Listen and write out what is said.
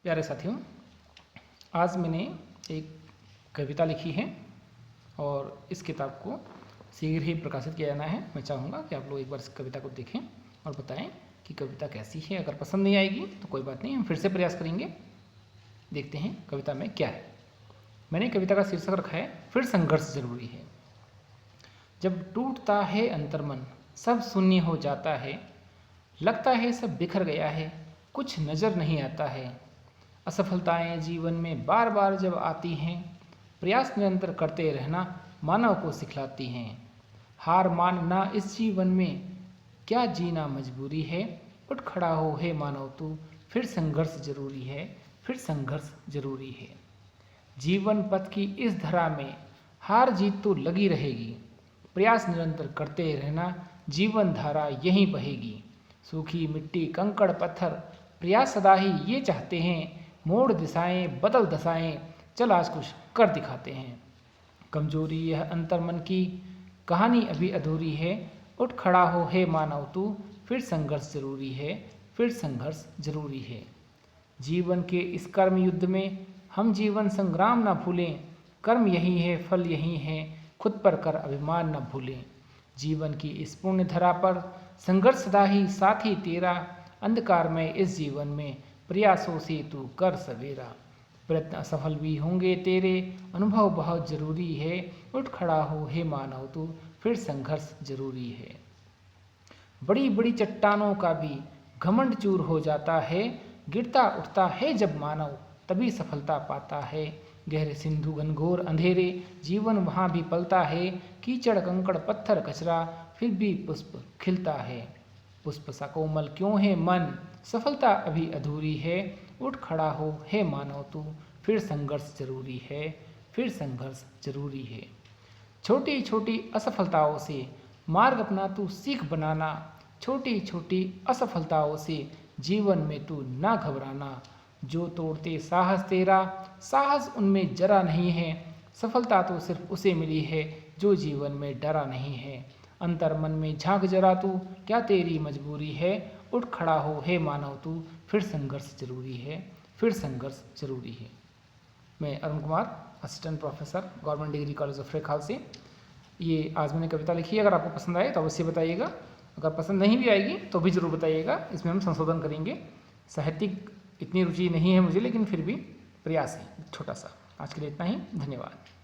प्यारे साथियों, आज मैंने एक कविता लिखी है और इस किताब को शीघ्र ही प्रकाशित किया जाना है। मैं चाहूँगा कि आप लोग एक बार इस कविता को देखें और बताएं कि कविता कैसी है। अगर पसंद नहीं आएगी तो कोई बात नहीं, हम फिर से प्रयास करेंगे। देखते हैं कविता में क्या है। मैंने कविता का शीर्षक रखा है फिर संघर्ष जरूरी है। जब टूटता है अंतर्मन, सब शून्य हो जाता है, लगता है सब बिखर गया है, कुछ नज़र नहीं आता है। असफलताएं जीवन में बार बार जब आती हैं, प्रयास निरंतर करते रहना मानव को सिखलाती हैं। हार मानना इस जीवन में क्या जीना मजबूरी है। उठ खड़ा हो हे मानव तू, फिर संघर्ष जरूरी है, फिर संघर्ष जरूरी है। जीवन पथ की इस धरा में हार जीत तो लगी रहेगी, प्रयास निरंतर करते रहना जीवन धारा यहीं बहेगी। सूखी मिट्टी कंकड़ पत्थर प्रयास सदा ही ये चाहते हैं, मोड़ दिशाएं बदल दशाएं चल आज कुछ कर दिखाते हैं। कमजोरी यह अंतर्मन की कहानी अभी अधूरी है। उठ खड़ा हो हे मानव तू, फिर संघर्ष जरूरी है, फिर संघर्ष जरूरी है। जीवन के इस कर्म युद्ध में हम जीवन संग्राम न भूलें, कर्म यही है फल यही है, खुद पर कर अभिमान न भूलें। जीवन की इस पुण्य धरा पर संघर्ष सदा ही साथी तेरा, अंधकार में इस जीवन में प्रयासों से तू कर सवेरा। प्रयत्न असफल भी होंगे तेरे, अनुभव बहुत जरूरी है। उठ खड़ा हो हे मानव तू, फिर संघर्ष जरूरी है। बड़ी बड़ी चट्टानों का भी घमंड चूर हो जाता है, गिरता उठता है जब मानव तभी सफलता पाता है। गहरे सिंधु घनघोर अंधेरे जीवन वहाँ भी पलता है, कीचड़ कंकड़ पत्थर कचरा फिर भी पुष्प खिलता है। पुष्प सा कोमल क्यों है मन, सफलता अभी अधूरी है। उठ खड़ा हो हे मानव तू, फिर संघर्ष जरूरी है, फिर संघर्ष जरूरी है। छोटी छोटी असफलताओं से मार्ग अपना तू सीख बनाना, छोटी छोटी असफलताओं से जीवन में तू ना घबराना। जो तोड़ते साहस तेरा, साहस उनमें जरा नहीं है। सफलता तो सिर्फ उसे मिली है जो जीवन में डरा नहीं है। अंतर्मन में झांक जरा तू, क्या तेरी मजबूरी है। उठ खड़ा हो हे मानव तू, फिर संघर्ष जरूरी है, फिर संघर्ष जरूरी है। मैं Arun Kumar, assistant professor, government degree college of Rekhal से ये आज मैंने कविता लिखी है। अगर आपको पसंद आए तो अवश्य बताइएगा, अगर पसंद नहीं भी आएगी तो भी ज़रूर बताइएगा, इसमें हम संशोधन करेंगे। साहित्यिक इतनी रुचि नहीं है मुझे, लेकिन फिर भी प्रयास है छोटा सा। आज के लिए इतना ही, धन्यवाद।